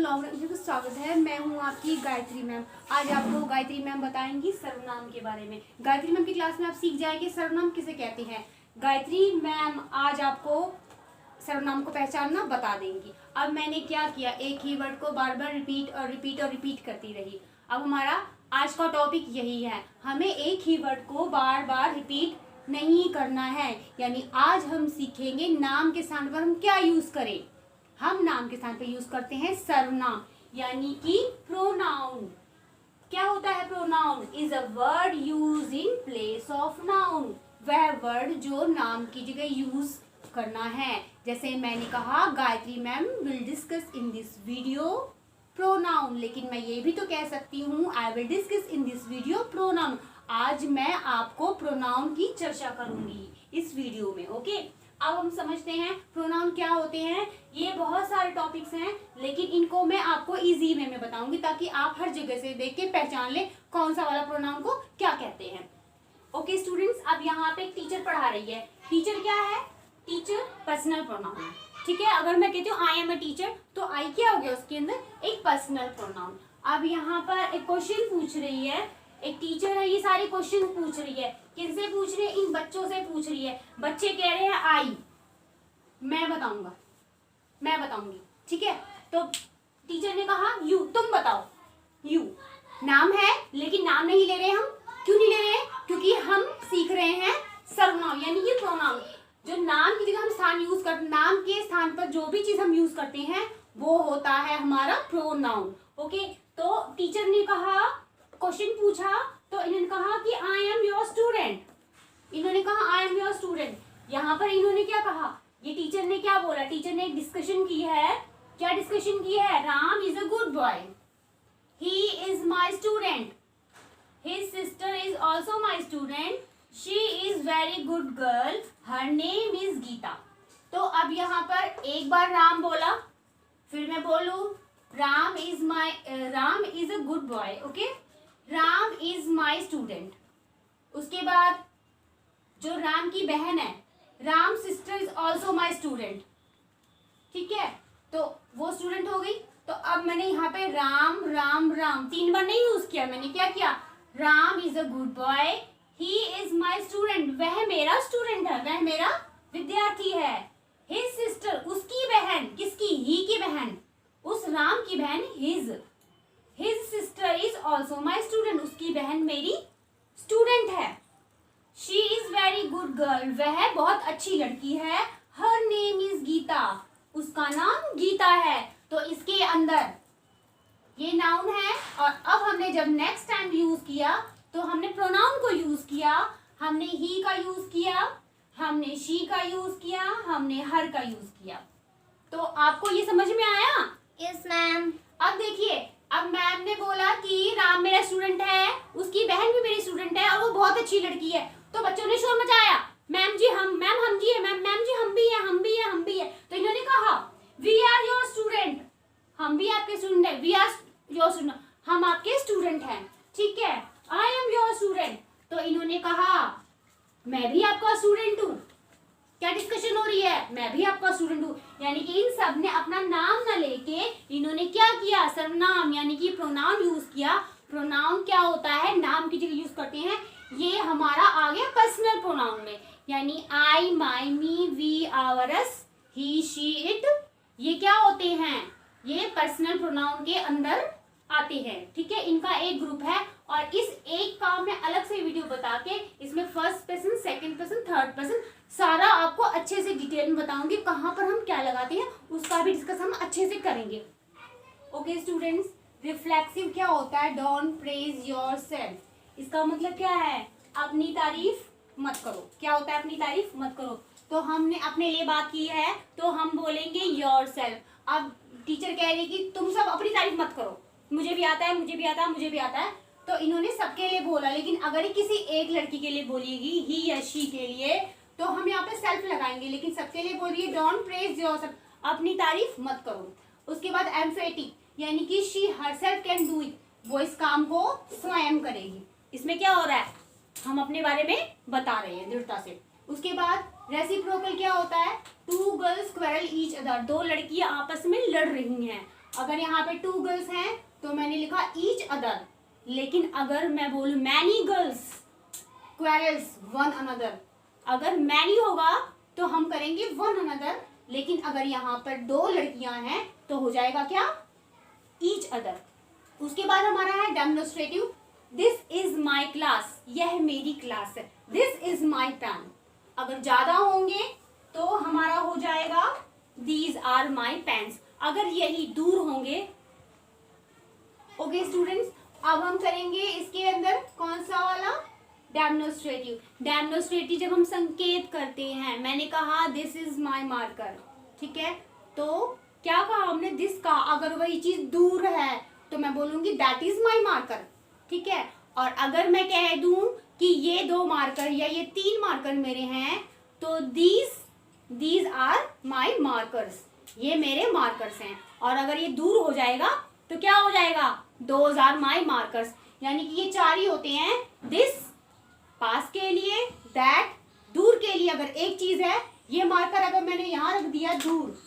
स्वागत है। मैं हूँ आपकी गायत्री मैम। आज आपको गायत्री मैम बताएंगी सर्वनाम के बारे में। गायत्री मैम की क्लास में आप सीख जाएंगे सर्वनाम किसे कहते हैं। गायत्री मैम आज आपको सर्वनाम को पहचानना बता देंगी। अब मैंने क्या किया, एक ही वर्ड को बार बार रिपीट करती रही। अब हमारा आज का टॉपिक यही है, हमें एक ही वर्ड को बार बार रिपीट नहीं करना है। यानी आज हम सीखेंगे नाम के स्थान पर हम क्या यूज करें। हम नाम के स्थान पर यूज करते हैं सर्वनाम, यानी कि प्रोनाउन। क्या होता है pronoun? Is a word use in place of noun. वह वर्ड जो नाम की जगह यूज करना है। जैसे मैंने कहा Gayatri ma'am will discuss in this video pronoun, लेकिन मैं ये भी तो कह सकती हूँ I will discuss in this video pronoun. आज मैं आपको प्रोनाउन की चर्चा करूंगी इस वीडियो में। ओके, अब हम समझते हैं प्रोनाउन क्या होते हैं। ये बहुत सारे टॉपिक्स हैं, लेकिन इनको मैं आपको इजी वे में बताऊंगी ताकि आप हर जगह से देख के पहचान ले कौन सा वाला प्रोनाउन को क्या कहते हैं। ओके स्टूडेंट्स, अब यहाँ पे एक टीचर पढ़ा रही है। टीचर क्या है? Teacher personal pronoun. ठीक है, अगर मैं कहती हूँ आई एम अ टीचर तो आई क्या हो गया उसके अंदर? एक पर्सनल प्रोनाउन। अब यहाँ पर एक क्वेश्चन पूछ रही है, एक टीचर है, ये सारे क्वेश्चन पूछ रही है। किनसे पूछ रही है? इन बच्चों से पूछ रही है। बच्चे कह रहे हैं आई, मैं बताऊंगा, मैं बताऊंगी। ठीक है, तो टीचर ने कहा यू, तुम बताओ। यू नाम है, लेकिन नाम नहीं ले रहे हम। क्यों नहीं ले रहे? क्योंकि हम सीख रहे हैं सर्वनाम, यानी ये प्रोनाउन। जो नाम की जगह हम स्थान यूज कर, नाम के स्थान पर जो भी चीज हम यूज करते हैं वो होता है हमारा प्रोनाउन। ओके, तो टीचर ने कहा, क्वेश्चन पूछा, तो इन्होंने कहा कि आई एम योर स्टूडेंट। इन्होंने कहा आई एम योर स्टूडेंट। यहाँ पर इन्होंने क्या कहा? ये टीचर ने क्या बोला? टीचर ने एक डिस्कशन की है। क्या डिस्कशन की है? Ram is a good boy, he is my student, his sister is also my student, she is very good girl, her name is Geeta. तो अब यहाँ पर एक बार राम बोला, फिर मैं बोलू Ram is a good boy. Okay, Ram is my student. उसके बाद जो राम की बहन है, Ram sister is also my student. ठीक है, तो वो स्टूडेंट हो गई। तो अब मैंने यहाँ पे राम राम राम 3 बार नहीं यूज किया। मैंने क्या किया? Ram is a good boy, he is my student, वह मेरा स्टूडेंट है, वह मेरा विद्यार्थी है। हिज सिस्टर, उसकी बहन, किसकी? ही की बहन, उस राम की बहन his sister is also my student, उसकी बहन मेरी स्टूडेंट है। She is very good girl, वह बहुत अच्छी लड़की है। हर नेम इज गीता, उसका नाम गीता है। तो इसके अंदर ये नाउन है, और अब हमने जब नेक्स्ट टाइम यूज किया तो हमने प्रोनाउन को यूज किया। हमने ही का यूज किया, हमने शी का यूज किया, हमने हर का यूज किया। तो आपको ये समझ में आया? Yes ma'am. अब देखिए, अब मैम ने बोला कि राम मेरा स्टूडेंट है, उसकी बहन भी मेरी स्टूडेंट है और वो बहुत अच्छी लड़की है। तो बच्चों ने शोर मचाया, मैम जी हम, मैम हम जी है, मैम जी हम भी है, हम भी है, हम भी है। तो इन्होंने कहा वी आर योर स्टूडेंट, हम भी आपके स्टूडेंट है। वी आर योर स्टूडेंट, हम आपके स्टूडेंट हैं। ठीक है, आई एम योर स्टूडेंट। तो इन्होंने कहा मैं भी आपका स्टूडेंट हूँ। क्या डिस्कशन हो रही है? मैं भी आपका स्टूडेंट हूँ। यानी कि इन सब ने अपना नाम न लेके इन्होंने क्या किया? सर्वनाम यानी कि प्रोनाउन यूज किया। प्रोनाउन क्या होता है? नाम की जगह यूज करते हैं। ये हमारा आ गया पर्सनल प्रोनाउन में, यानी I, my, me, we, our, us, he, she, it, ये क्या होते हैं? ये पर्सनल प्रोनाउन के अंदर आते हैं। ठीक है, इनका एक ग्रुप है, और इस एक का मैं अलग से वीडियो बता के इसमें first person, second person, third person सारा आपको अच्छे से डिटेल में बताऊंगी। कहाँ पर हम क्या लगाते हैं उसका भी डिस्कस हम अच्छे से करेंगे। ओके स्टूडेंट्स, रिफ्लेक्सिव क्या होता है? Don't praise yourself. इसका मतलब क्या है? अपनी तारीफ मत करो। क्या होता है? अपनी तारीफ मत करो। तो हमने अपने लिए बात की है तो हम बोलेंगे योरसेल्फ। अब टीचर कह रही है कि तुम सब अपनी तारीफ मत करो, मुझे भी आता है, मुझे भी आता है, मुझे भी आता है। तो इन्होंने सबके लिए बोला, लेकिन अगर ये किसी एक लड़की के लिए बोलेगी, ही या शी के लिए, तो हम यहाँ पे सेल्फ लगाएंगे। लेकिन सबके लिए बोल रही है डोंट प्रेज योरसेल्फ, अपनी तारीफ मत करो। उसके बाद एम्फेटिक, यानी कि she herself can do it, वो इस काम को स्वयं करेगी। इसमें क्या हो रहा है? हम अपने बारे में बता रहे हैं दृढ़ता से। उसके बाद रेसिप्रोकल क्या होता है? Two girls quarrel each other, 2 लड़कियां आपस में लड़ रही हैं। अगर यहाँ पे 2 गर्ल्स हैं तो मैंने लिखा ईच अदर, लेकिन अगर मैं बोलूँ many girls quarrels one another, अगर मैनी होगा तो हम करेंगे वन अनदर, लेकिन अगर यहाँ पर 2 लड़कियां हैं तो हो जाएगा क्या, ईच अदर। उसके बाद हमारा है demonstrative, this is my class, यह मेरी क्लास है, दिस इज माई पेन। अगर ज्यादा होंगे तो हमारा हो जाएगा दीज आर माई पेन्स, अगर यही दूर होंगे। ओके स्टूडेंट्स, अब हम करेंगे इसके अंदर कौन सा वाला, डेमोन्स्ट्रेटिव। डेमोन्स्ट्रेटिव जब हम संकेत करते हैं, मैंने कहा दिस इज माई मार्कर, ठीक है, तो क्या कहा हमने, दिस का, अगर वही चीज दूर है तो मैं बोलूंगी दैट इज माई मार्कर, ठीक है। और अगर मैं कह दूं कि ये 2 मार्कर या ये 3 मार्कर मेरे हैं तो दीज आर माई मार्कर्स, ये मेरे मार्कर्स हैं। और अगर ये दूर हो जाएगा तो क्या हो जाएगा, दोज आर माई मार्कर्स, यानी कि ये 4 ही होते हैं, दिस पास के लिए, दैट दूर के लिए। अगर एक चीज है, ये मार्कर अगर मैंने यहाँ रख दिया दूर,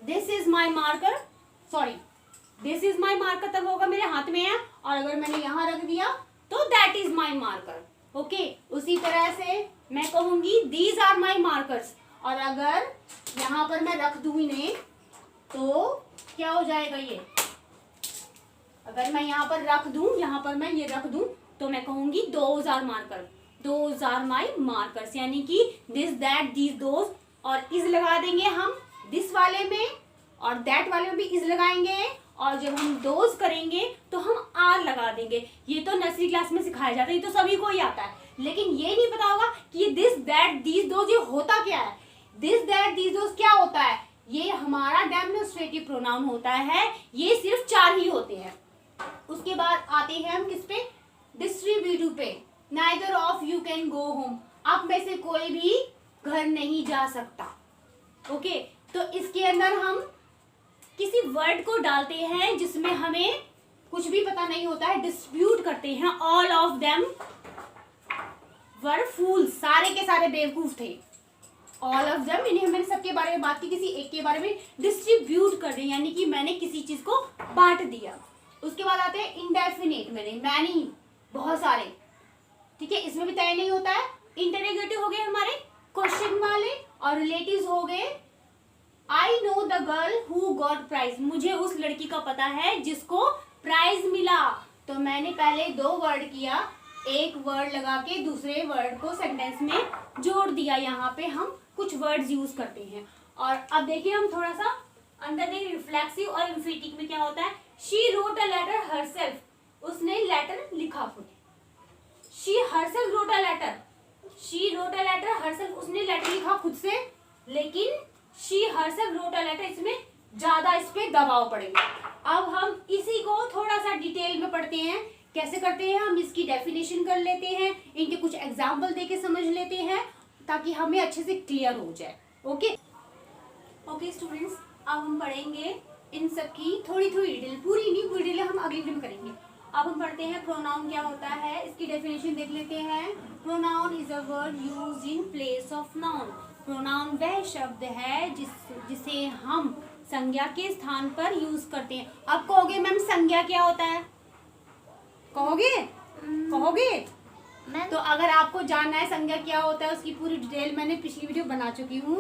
this is my marker, sorry this is my marker तब होगा मेरे हाथ में है, और अगर मैंने यहाँ रख दिया तो that is my marker. Okay, उसी तरह से मैं कहूंगी दीज आर माई मार्कर्स, और अगर यहाँ पर मैं रख दूं इन्हें तो क्या हो जाएगा, ये अगर मैं यहाँ पर रख दूं, यहाँ पर मैं ये रख दूं तो मैं कहूंगी those are marker, those are my markers, यानी कि दिस दैट दीज दोज, और इज लगा देंगे हम दिस वाले में और दैट वाले में भी इज लगाएंगे, और जब हम दोज करेंगे तो हम आर लगा देंगे। ये तो नर्सरी क्लास में सिखाया जाता है, ये तो सभी को ही आता है, लेकिन ये नहीं पता होगा कि ये दिस दैट दीज दोज ये होता क्या है। दिस दैट दीज दोज क्या होता है, ये हमारा डेमोन्स्ट्रेटिव प्रोनाउन होता है, ये सिर्फ 4 ही होते हैं। उसके बाद आते हैं हम किस पे, डिस्ट्रीब्यूटिव पे, neither of you can go home, आप में से कोई भी घर नहीं जा सकता। ओके, तो इसके अंदर हम किसी वर्ड को डालते हैं जिसमें हमें कुछ भी पता नहीं होता है, डिस्प्यूट करते हैं। ऑल ऑफ देम वर फूल्स, सारे के सारे बेवकूफ थे। ऑल ऑफ देम, इन्हें मैंने सबके बारे में बात की, किसी एक के बारे में डिस्ट्रीब्यूट कर रहे हैं, यानी कि मैंने किसी चीज को बांट दिया। उसके बाद आते हैं इंडेफिनिट, मैनी, बहुत सारे, ठीक है, इसमें भी तय नहीं होता है। इंटरोगेटिव हो गए हमारे क्वेश्चन वाले, और रिलेटिव्स हो गए I know the girl who got prize, मुझे उस लड़की का पता है जिसको प्राइज मिला। तो मैंने पहले 2 वर्ड किया, एक वर्ड लगा के दूसरे वर्ड को सेंटेंस में जोड़ दिया। यहाँ पे हम कुछ वर्ड्स यूज करते हैं। और अब देखिए हम थोड़ा सा अंदर देखिए, रिफ्लेक्सिव और एम्फेटिक में क्या होता है। She wrote a letter herself, उसने लेटर लिखा खुद। She herself wrote a letter, she wrote a letter herself, उसने लेटर लिखा खुद से, लेकिन she herself wrote a letter, इसमें ज्यादा इस पे दबाव पड़ेगा। अब हम इसी को थोड़ा सा डिटेल में पढ़ते हैं, कैसे करते हैं हम, इसकी डेफिनेशन कर लेते हैं, इनके कुछ एग्जाम्पल देके समझ लेते हैं ताकि हमें अच्छे से क्लियर हो जाए। ओके ओके स्टूडेंट्स, अब हम पढ़ेंगे इन सब की थोड़ी थोड़ी डिटेल, पूरी नहीं, पूरी डिटेल हम अगली वीडियो में करेंगे। अब हम पढ़ते हैं प्रोनाउन क्या होता है, इसकी डेफिनेशन देख लेते हैं। Pronoun is a word used in place of noun, pronoun वह शब्द है जिसे हम संज्ञा के स्थान पर यूज करते हैं। अब कहोगे मैम संज्ञा क्या होता है, कहोगे कहोगे तो अगर आपको जानना है संज्ञा क्या होता है, उसकी पूरी डिटेल मैंने पिछली वीडियो बना चुकी हूँ।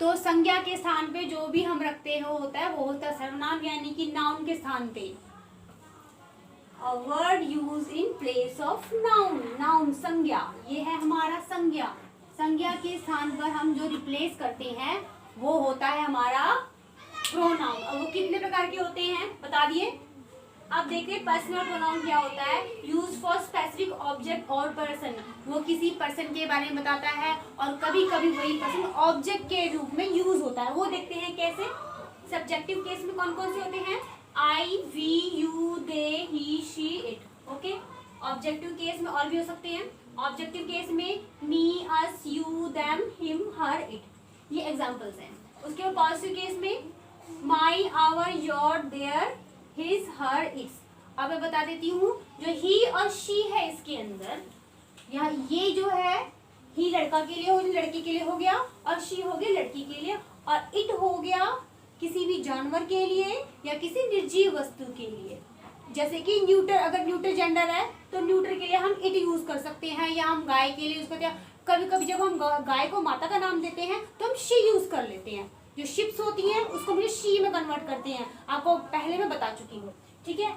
तो संज्ञा के स्थान पे जो भी हम रखते हो होता है वो होता है सर्वनाम, यानी कि नाउन के स्थान पे। A word used in place of noun, noun संज्ञा, ये है हमारा संज्ञा। संज्ञा के स्थान पर हम जो रिप्लेस करते हैं वो होता है हमारा प्रोनाउन। और वो कितने प्रकार के होते हैं बता दिए। अब देखिए पर्सनल प्रोनाउन क्या होता है, यूज फॉर स्पेसिफिक ऑब्जेक्ट और पर्सन, वो किसी पर्सन के बारे में बताता है और कभी कभी वही पर्सन ऑब्जेक्ट के रूप में यूज होता है। वो देखते हैं कैसे। सब्जेक्टिव केस में कौन कौन से होते हैं, I, we, you, they, he, she, it. Okay, objective case में और भी हो सकते हैं। ऑब्जेक्टिव केस में me, us, you, them, him, her, it, ये एग्जांपल्स हैं। उसके बाद पॉजिटिव केस में my, our, your, their, his, her, its. अब मैं बता देती हूँ, जो ही और शी है इसके अंदर, यहाँ ये जो है ही लड़का के लिए हो, लड़की के लिए हो गया, और शी हो गया लड़की के लिए, और इट हो गया किसी भी जानवर के लिए या किसी निर्जीव वस्तु के लिए। जैसे कि न्यूटर, अगर न्यूटर जेंडर है तो न्यूटर के लिए हम इट यूज कर सकते हैं, या हम गाय के लिए यूज करते हैं। कभी कभी जब हम गाय को माता का नाम देते हैं तो हम शी यूज कर लेते हैं। जो शिप्स होती हैं उसको मुझे शी में कन्वर्ट करते हैं, आपको पहले मैं बता चुकी हूँ। ठीक है,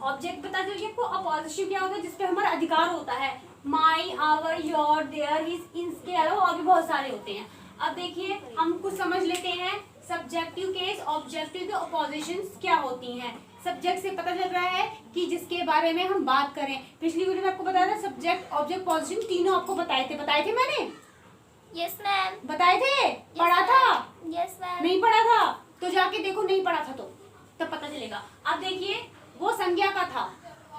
ऑब्जेक्ट बता दीजिए आपको। अपोजिशन क्या होता है, जिसपे हमारा अधिकार होता है। माई, आवर, योर, देयर, हिज, इनके अलावा और भी बहुत सारे होते हैं। अब देखिए हम कुछ समझ लेते हैं। सब्जेक्टिव केस, ऑब्जेक्टिव के ऑपोजिशंस क्या होती हैं। सब्जेक्ट से पता चल रहा है कि जिसके बारे में हम बात करें। पिछली वीडियो में आपको बताया था सब्जेक्ट, ऑब्जेक्ट, पोजीशन तीनों आपको बताए थे मैंने। Yes ma'am. बताए थे? पढ़ा था? Yes ma'am. नहीं पढ़ा था तो जाके देखो, नहीं पढ़ा था तो तब पता चलेगा। अब देखिए वो संज्ञा का था,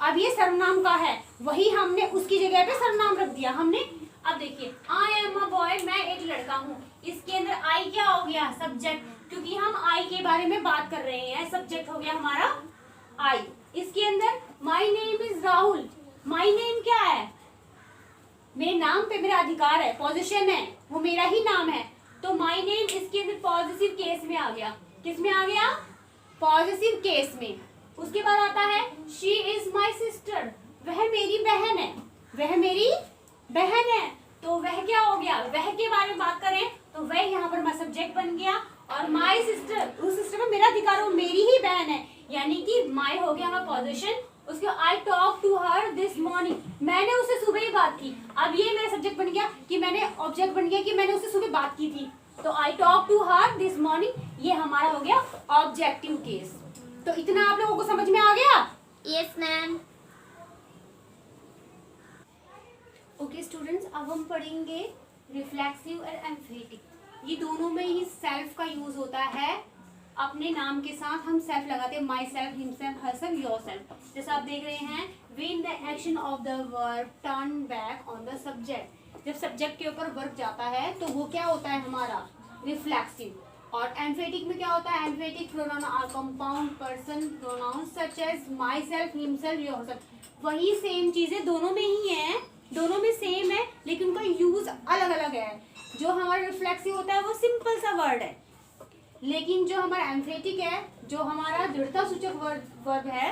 अब ये सर्वनाम का है, वही हमने उसकी जगह पे सर्वनाम रख दिया हमने। अब देखिए आई एम अ बॉय, मैं एक लड़का हूँ। इसके अंदर आई क्या हो गया, सब्जेक्ट, क्योंकि हम आई के बारे में बात कर रहे हैं, सब्जेक्ट हो गया हमारा आई। इसके अंदर my name is Rahul, my name क्या है, मेरे नाम पे मेरा अधिकार है, पोजीशन है, वो मेरा ही नाम है। तो माई नेम इसके अंदर पॉजिटिव केस में आ गया। किस में आ गया, पॉजिटिव केस में। उसके बाद आता है शी इज माई सिस्टर, वह मेरी बहन है, वह मेरी बहन है। तो वह क्या हो गया, वह के बारे में बात करें तो वह यहाँ पर मैं सब्जेक्ट बन गया। और माई सिस्टर, उस सिस्टर में मेरा अधिकार, वो मेरी ही बहन है, यानी कि माई हो गया हमारा पोजीशन। उसके I talk to her this morning, मैंने उससे सुबह ही बात की। अब ये मेरा सब्जेक्ट बन गया कि मैंने, ऑब्जेक्ट बन गया कि मैंने उससे सुबह बात की थी। तो I talk to her this morning, ये हमारा हो गया ऑब्जेक्टिव केस। तो इतना आप लोगों को समझ में आ गया? Yes ma'am. ओके स्टूडेंट्स, अब हम पढ़ेंगे रिफ्लेक्सिव और एम्फेटिक। ये दोनों में ही सेल्फ का यूज होता है। अपने नाम के साथ हम सेल्फ लगाते हैं, my self, himself, herself, yourself. जैसे आप देख रहे हैं, when the action of the verb turn back on the subject, जब सब्जेक्ट के ऊपर वर्ब जाता है तो वो क्या होता है हमारा, रिफ्लेक्सिव। और एम्फेटिक में क्या होता है, emphatic pronoun are compound person pronoun such as myself, himself, yourself. वही सेम चीजें दोनों में ही है, दोनों में सेम है, लेकिन उनका यूज अलग अलग है। जो हमारा रिफ्लेक्सिव होता है वो सिंपल सा वर्ड है, लेकिन जो हमारा एम्फेटिक है, जो हमारा दृढ़ता सूचक वर्ब है,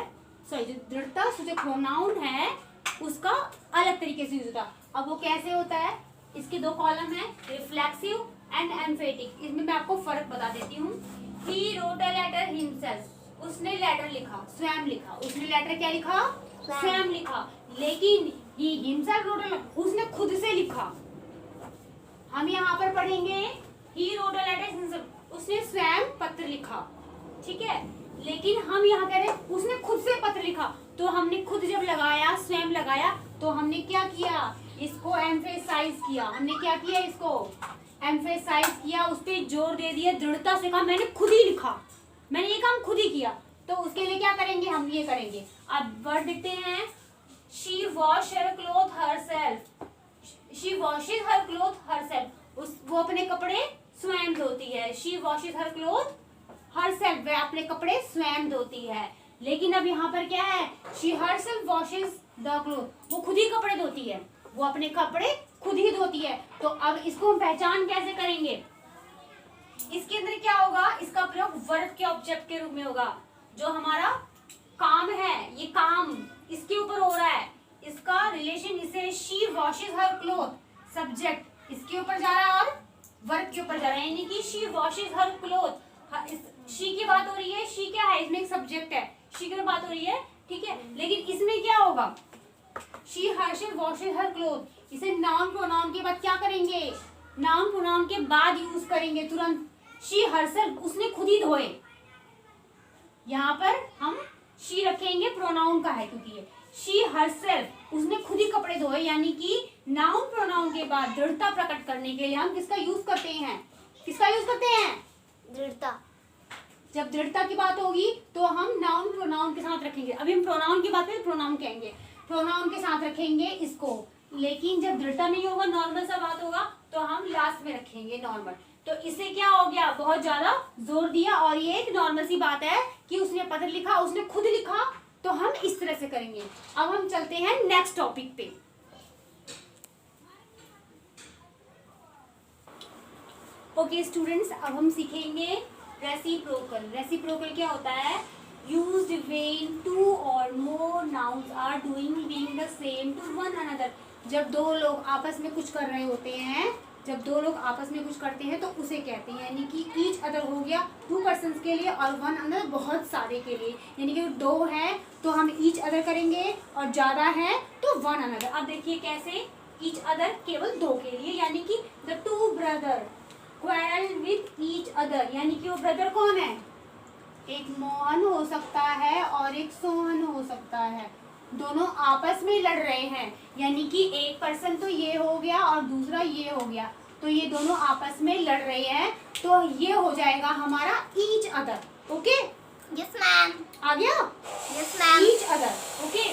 सॉरी जो दृढ़ता सूचक प्रोनाउन है, उसका अलग तरीके से यूज होता है। अब वो कैसे होता है, इसके दो कॉलम है, रिफ्लेक्सिव एंड एम्फेटिक। इसमें मैं आपको फर्क बता देती हूँ। He wrote a letter himself, उसने लेटर लिखा, स्वयं लिखा। उसने लेटर क्या लिखा, स्वयं लिखा। लेकिन ही हिमसेल्फ रोट अ, उसने खुद से लिखा। हम यहाँ पर पढ़ेंगे he wrote a letter himself, उसने स्वयं पत्र लिखा, ठीक है। लेकिन हम यहाँ कह रहे हैं उसने खुद से पत्र लिखा। तो हमने खुद जब लगाया, स्वयं लगाया, तो हमने क्या किया, इसको एम्फेसाइज किया। हमने क्या किया, इसको एम्फेसाइज किया, उस पर जोर दे दिया, दृढ़ता से कहा मैंने खुद ही लिखा, मैंने ये काम खुद ही किया। तो उसके लिए क्या करेंगे, हम ये करेंगे। अब वर्ड देखते हैं, she wash her cloth herself, she washes her cloth herself, वो अपने कपड़े स्वयं धोती है। She washes her cloth herself, वह अपने कपड़े स्वयं धोती है। लेकिन अब यहाँ पर क्या है, she herself washes the cloth, वो खुद ही कपड़े धोती है, वो अपने कपड़े खुद ही धोती है। तो अब इसको हम पहचान कैसे करेंगे, इसके अंदर क्या होगा, इसका प्रयोग वर्ब के ऑब्जेक्ट के रूप में होगा। जो हमारा काम है, ये काम इसके ऊपर हो रहा है, इसका रिलेशन इसे, she washes her cloth, subject इसके ऊपर जा रहा है और वर्ब के ऊपर जा रहा है, यानी कि she washes her cloth. She की बात हो रही है, शी क्या है, इसमें एक सब्जेक्ट है, शी की बात हो रही है, ठीक है। लेकिन इसमें क्या होगा, she herself washes her cloth, इसे नाउन प्रोनाउन के बाद क्या करेंगे, नाउन प्रोनाउन के बाद यूज करेंगे तुरंत। शी हर्षिल, उसने खुद ही धोए, यहाँ पर हम शी रखेंगे, प्रोनाउन का है क्योंकि ये शी हरसेल्फ, उसने खुद ही कपड़े धोए, यानी कि नाउन प्रोनाउन के बाद दृढ़ता प्रकट करने के लिए हम किसका यूज करते हैं, किसका यूज करते हैं, दृढ़ता। जब दृढ़ता की बात होगी तो हम नाउन प्रोनाउन के साथ रखेंगे। अभी हम प्रोनाउन की बात करें, प्रोनाउन कहेंगे, प्रोनाउन के साथ रखेंगे इसको। लेकिन जब दृढ़ता नहीं होगा, नॉर्मल सा बात होगा, तो हम लास्ट में रखेंगे नॉर्मल। तो इससे क्या हो गया, बहुत ज्यादा जोर दिया, और ये एक नॉर्मल सी बात है कि उसने पत्र लिखा, उसने खुद लिखा, तो हम इस तरह से करेंगे। अब हम चलते हैं नेक्स्ट टॉपिक पे। ओके स्टूडेंट्स, अब हम सीखेंगे रेसिप्रोकल। रेसिप्रोकल क्या होता है? Used when two or more nouns are doing being the same to one another. जब दो लोग आपस में कुछ कर रहे होते हैं, जब दो लोग आपस में कुछ करते हैं तो उसे कहते हैं, यानी कि ईच अदर हो गया टू पर्सन्स के लिए और वन अनदर बहुत सारे के लिए। यानी कि दो हैं तो हम ईच अदर करेंगे और ज़्यादा है तो वन अनदर। अब देखिए कैसे, ईच अदर केवल दो के लिए, यानी कि the two brother quarrel with each other, यानी कि वो ब्रदर कौन है? एक मोहन हो सकता है और एक सोहन हो सकता है। दोनों आपस में लड़ रहे हैं, यानी कि एक पर्सन तो ये हो गया और दूसरा ये हो गया, तो ये दोनों आपस में लड़ रहे हैं, तो ये हो जाएगा हमारा each other. Okay, yes ma'am. आ गया? Yes ma'am. Each other. Okay,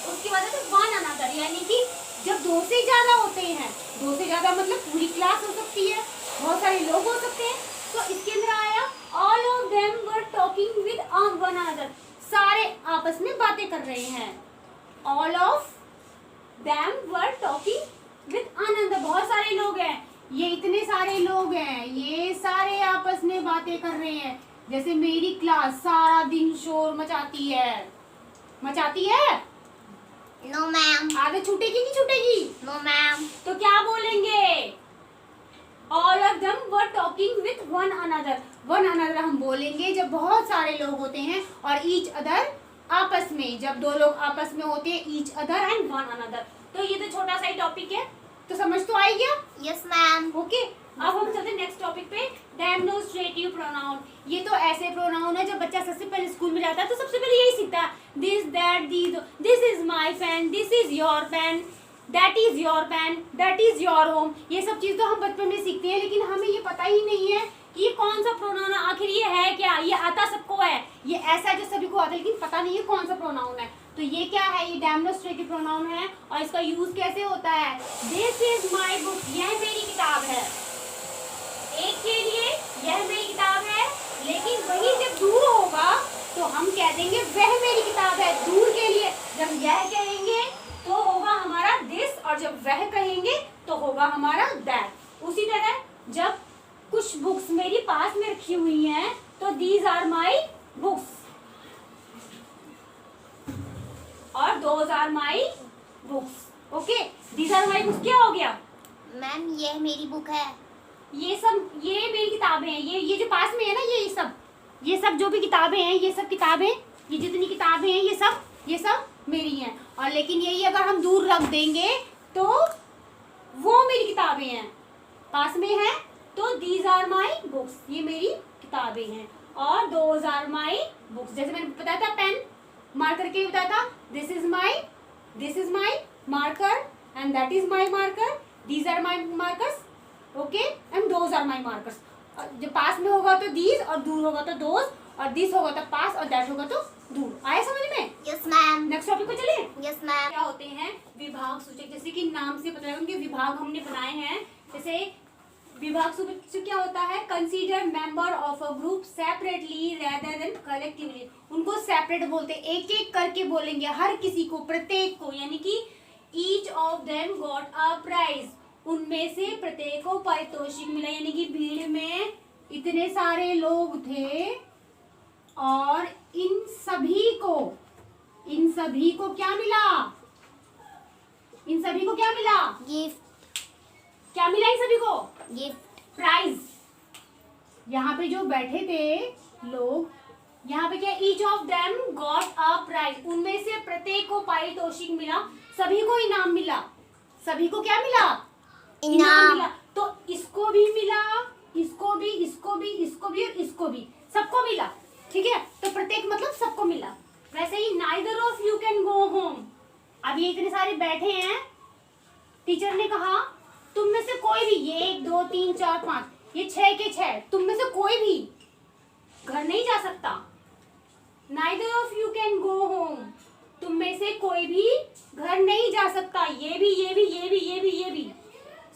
उसके बाद है वन अनदर, यानी कि जब दो से ज्यादा होते हैं, दो से ज्यादा मतलब पूरी क्लास हो सकती है, बहुत सारे लोग हो सकते हैं, तो इसके अंदर आया all of them were talking with one another. सारे आपस में बातें कर रहे हैं। All of them were talking with another, बहुत सारे लोग हैं, ये इतने सारे लोग हैं, ये सारे आपस में बातें कर रहे हैं। जैसे मेरी क्लास सारा दिन शोर मचाती है, मचाती है। No ma'am. आगे छूटेगी कि छूटेगी? No ma'am. तो क्या बोलेंगे? All of them were talking with one another. One another हम बोलेंगे जब बहुत सारे लोग होते हैं, और ईच अदर आपस में, जब दो लोग आपस में होते हैं, each other and one another. तो ये तो छोटा सा ही टॉपिक है, तो समझ तो आई गया? Yes ma'am. ओके, अब हम चलते हैं नेक्स्ट टॉपिक पे, डेमोन्स्ट्रेटिव प्रोनाउन। ये तो ऐसे प्रोनाउन है जब बच्चा सबसे पहले स्कूल में जाता है तो सबसे पहले यही सीखता है, this that these, this is my pen, this is your pen, that is your pen, that is your home. ये सब चीज तो हम बचपन में सीखते हैं, लेकिन हमें ये पता ही नहीं है कि ये कौन सा प्रोनाउन है, आखिर ये है क्या। ये आता सबको है, ये ऐसा है जो सभी को आता है, लेकिन पता नहीं है कौन सा प्रोनाउन है। तो ये क्या है? ये डेमोन्स्ट्रेटिव प्रोनाउन है, और इसका यूज कैसे होता है? दिस इज माय बुक, यह मेरी किताब है। एक के लिए यह मेरी किताब है, लेकिन वही जब दूर होगा तो हम कह देंगे वह मेरी किताब है। दूर के लिए जब यह कहेंगे तो होगा हमारा दिस, और जब वह कहेंगे तो होगा हमारा दैट। उसी तरह जब कुछ बुक्स मेरी पास में रखी हुई हैं तो दीज आर माई बुक्स, और those are my books. Okay, these are my books क्या हो गया? मैम यह मेरी बुक है। ये सब ये मेरी किताबें हैं, ये जो पास में है ना, ये सब जो भी किताबें हैं, ये सब किताबें, ये जितनी किताबें हैं ये सब मेरी हैं। और लेकिन यही अगर हम दूर रख देंगे तो वो मेरी किताबें हैं, पास में है तो दीज आर माई बुक्स, ये मेरी किताबें हैं, और दोज आर माई बुक्स। जैसे मैंने बताया था पेन मार्कर के बताया था, this is my marker and that is my marker, these are my markers, okay, and those are my markers. जब पास में होगा तो दीज, और दूर होगा तो दोज, और दिस होगा तो पास, और दैट होगा तो दूर। आया समझ में? Yes ma'am. नेक्स्ट टॉपिक पे चले। Yes ma'am. क्या होते हैं विभाग सूचक? जैसे कि नाम से पता लगा उनके विभाग हमने बनाए हैं। जैसे विभाग सूचक क्या होता है? Consider member of a group separately rather than collectively. उनको सेपरेट बोलते हैं, एक एक करके बोलेंगे, हर किसी को, प्रत्येक को, यानी कि each of them got a prize, उनमें से प्रत्येक को पारितोषिक मिला। यानी कि भीड़ में इतने सारे लोग थे और इन सभी को क्या मिला? इन सभी को क्या मिला? गिफ्ट। क्या मिला इन सभी को? गिफ्ट। प्राइज। यहाँ पे जो बैठे थे लोग, यहाँ पे क्या? Each of them got a prize, उनमें से प्रत्येक को पारितोषिक मिला, सभी को इनाम मिला। सभी को क्या मिला? इनाम मिला। तो इसको भी मिला, इसको भी, इसको भी, इसको भी, और इसको भी, सबको मिला। ठीक है, तो प्रत्येक मतलब सबको मिला। वैसे ही neither of you can go home. अब ये इतने सारे बैठे हैं, टीचर ने कहा तुम में से कोई भी, ये 1 2 3 4 5, ये 6 के 6, तुम में से कोई भी घर नहीं जा सकता। Neither of you can go home, तुम में से कोई भी घर नहीं जा सकता। ये भी, ये भी, ये भी, ये भी, ये भी,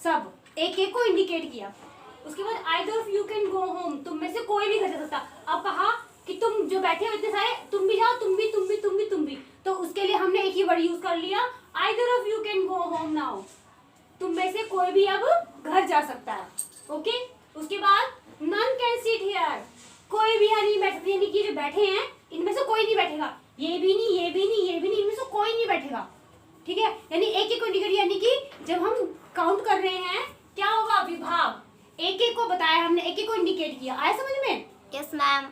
सब एक एक को इंडिकेट किया। उसके बाद either of you can go home, तुम में से कोई भी घर जा सकता। अब कहा कि तुम जो बैठे हो इतने सारे, तुम भी जाओ, तुम भी, तुम भी, तुम भी, तुम भी। तो उसके लिए हमने एक ही वर्ड यूज कर लिया, either of you can go home now, तुम में से कोई भी अब घर जा सकता है। ओके, उसके बाद नन कैन सिट हियर, कोई भी यहाँ नहीं बैठेगा, यानी कि जो बैठे हैं इनमें से कोई नहीं बैठेगा, ये भी नहीं, ये भी नहीं, ये भी नहीं, इनमें से कोई नहीं बैठेगा। ठीक है, यानी एक एक को इंडिकेट, यानी कि जब हम काउंट कर रहे हैं क्या होगा, विभाग, एक एक को बताया हमने, एक एक को इंडिकेट किया। आया समझ में? Yes ma'am.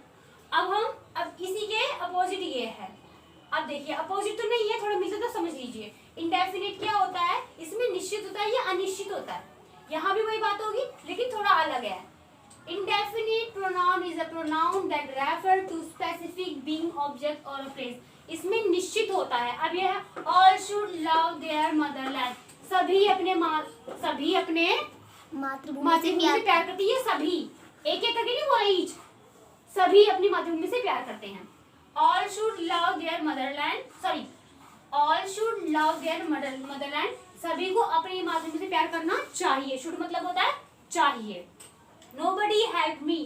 अब इसी के अपोजिट ये है। अब देखिए अपोजिट तो नहीं है, थोड़ा मिलता तो समझ लीजिए। इंडेफिनिट क्या होता है, इसमें निश्चित होता है या अनिश्चित होता है। यहाँ भी वही बात होगी लेकिन थोड़ा अलग है। Indefinite pronoun is a pronoun that refer to specific being, object और अ प्लेस। इसमें निश्चित होता है। अब यह है all should love their motherland, सभी अपने मातृभूमि से प्यार करती है। सभी, एक एक करके नहीं बोला, ईच, सभी अपनी मातृभूमि से प्यार करते हैं। All should love their motherland, sorry, all should love their motherland, सभी को अपनी मातृभूमि से प्यार करना चाहिए। शुड मतलब होता है चाहिए। नोबडी हेल्प मी,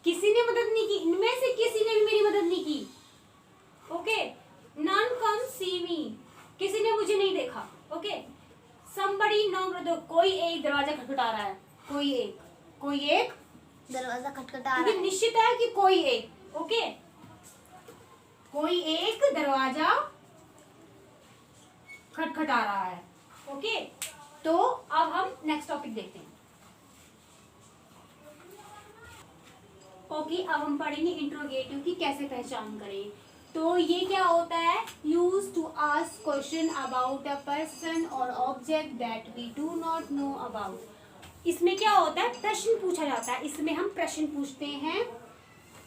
किसी ने मदद नहीं की, इनमें से किसी ने भी मेरी मदद नहीं की। ओके, नन कम सी मी, किसी ने मुझे नहीं देखा। Okay, somebody knock the door, कोई एक दरवाजा खटखटा रहा है, कोई एक दरवाजा खटखटा रहा क्योंकि है। निश्चित है कि कोई एक, ओके, कोई एक दरवाजा खटखटा रहा है। ओके, तो अब हम नेक्स्ट टॉपिक देखते हैं। ओके, अब हम पढ़ेंगे इंट्रोगेटिव की कैसे पहचान करें। तो ये क्या होता है, use to ask question about a person or object that we do not know about. इसमें क्या होता है, प्रश्न पूछा जाता है। इसमें हम प्रश्न पूछते हैं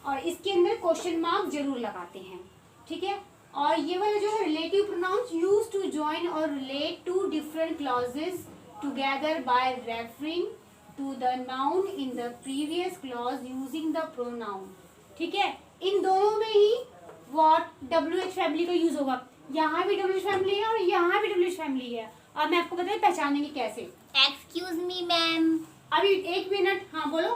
और इसके अंदर क्वेश्चन मार्क जरूर लगाते हैं। ठीक है, और ये वाला जो है relative pronouns, used to join और relate to different clauses together by referring to the noun in the previous clause using the pronoun. ठीक है, इन दोनों में ही व्हाट WH फैमिली का यूज होगा। यहाँ भी WH फैमिली है और यहाँ भी WH फैमिली है। अब मैं आपको बताऊँ पहचानेंगे कैसे। Excuse me ma'am. अभी एक मिनट, हाँ बोलो।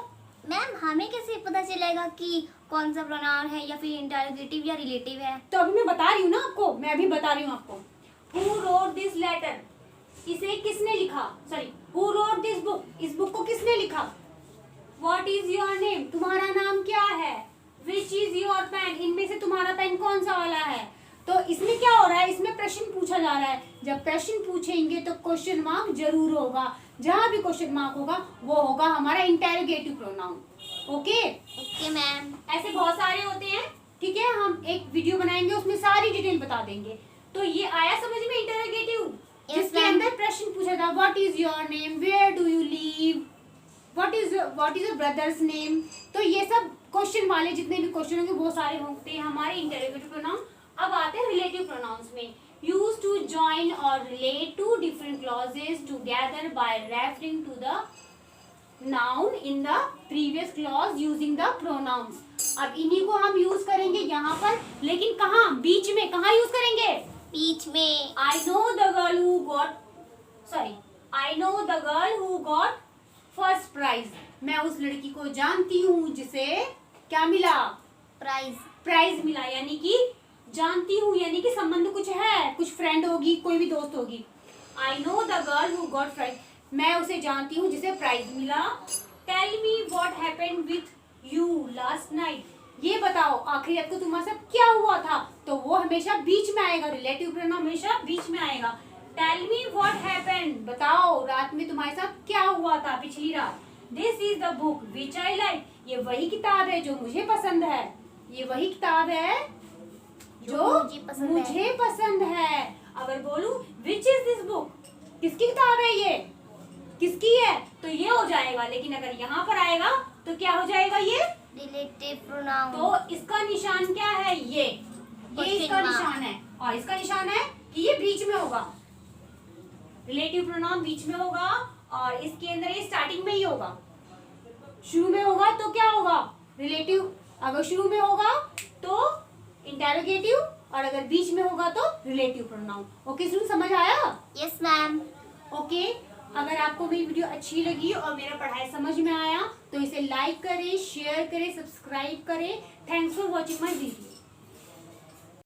मैम, हमें कैसे पता चलेगा कि कौन सा प्रोनाउन है या फिर इंटरोगेटिव या रिलेटिव है? तो अभी मैं बता रही हूँ ना आपको, मैं अभी बता रही हूँ आपको। Who wrote this letter? इसे किसने लिखा, sorry, Who wrote this book? इस बुक को किसने लिखा? What is your name? तुम्हारा नाम क्या है? Which is your pen? इनमें से तुम्हारा पेन कौन सा वाला है? तो इसमें क्या हो रहा है, इसमें प्रश्न पूछा जा रहा है। जब प्रश्न पूछेंगे तो क्वेश्चन मार्क जरूर होगा। जहाँ भी क्वेश्चन मार्क होगा वो होगा हमारा interrogative pronoun. Okay okay ma'am. ऐसे बहुत सारे होते हैं। ठीक है, हम एक वीडियो बनाएंगे उसमें सारी डिटेल बता देंगे। तो ये आया समझ में इंटरोगेटिव, जिसके अंदर प्रश्न पूछा था, what is your name, where do you live, what is your brother's name. तो ये सब क्वेश्चन वाले जितने भी क्वेश्चन होंगे वो सारे होते हैं हमारे इंटरोगेटिव प्रोनाउन। अब आते हैं रिलेटिव प्रोनाउंस में। यूज टू जॉइन और relate to different clauses together by referring to the noun in the previous clause using the pronouns. अब इन्हीं को हम यूज करेंगे यहाँ पर, लेकिन कहाँ, बीच में, कहाँ यूज करेंगे, बीच में। I know the girl who got, sorry, I know the girl who got first prize. मैं उस लड़की को जानती हूँ जिसे क्या मिला, प्राइज मिला। यानी कि जानती हूँ, यानी कि संबंध कुछ है, कुछ फ्रेंड होगी, कोई भी दोस्त होगी। I know the girl who got prize. मैं उसे जानती हूँ जिसे प्राइज मिला। Tell me what happened with you last night. ये बताओ आखिरी रात को तुम्हारे साथ क्या हुआ था। तो वो हमेशा बीच में आएगा, रिलेटिव प्रोनाउन हमेशा बीच में आएगा। टेल मी व्हाट हैपेंड, बताओ रात में तुम्हारे साथ क्या हुआ था, पिछली रात। This is the book which I like, ये वही किताब है जो मुझे पसंद है। ये वही किताब है जो मुझे पसंद है। अगर बोलूं विच इज दिस बुक, किसकी किताब है ये, किसकी है, तो ये हो जाएगा। लेकिन अगर यहाँ पर आएगा तो क्या हो जाएगा, ये रिलेटिव प्रोनाउन। तो इसका निशान क्या है, ये इसका निशान है, और इसका निशान है कि ये बीच में होगा। रिलेटिव प्रोनाउन बीच में होगा और इसके अंदर ये स्टार्टिंग में ही होगा। शुरू में होगा तो क्या होगा, रिलेटिव। अगर शुरू में होगा तो इंटरोगेटिव, और अगर बीच में होगा तो रिलेटिव प्रोनाउन। ओके स्टूडेंट, समझ आया? Yes ma'am. ओके, अगर आपको मेरी वीडियो अच्छी लगी और मेरा पढ़ाई समझ में आया तो इसे लाइक करें, शेयर करें, सब्सक्राइब करें। Thanks for watching my video.